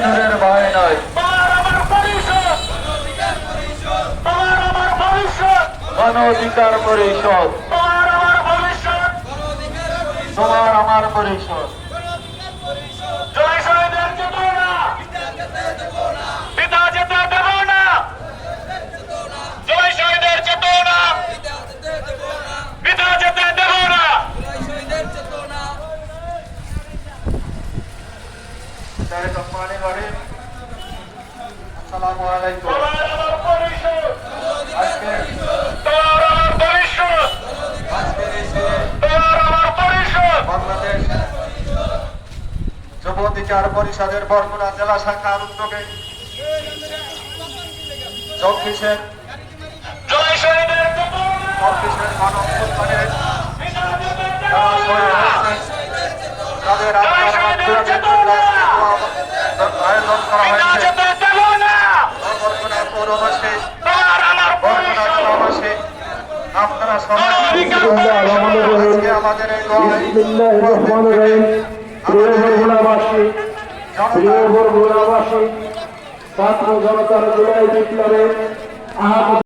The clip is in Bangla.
নূরের ভয় নয়, গণ অধিকার পরিষদ, তোমার আমার পরিষদ। আসসালামু আলাইকুম। বাংলাদেশ যুব অধিকার পরিষদের বরগুনা জেলা শাখার উদ্যোগে চব্বিশের গণঅভ্যুত্থানের তাদের আয়োজন করা হয়েছে বরগুনা পৌরবাসী, বরগুনা জেলাবাসী। আপনারা সবাই আমাদের এই ছাত্র জনতার জুলাই বিপ্লবে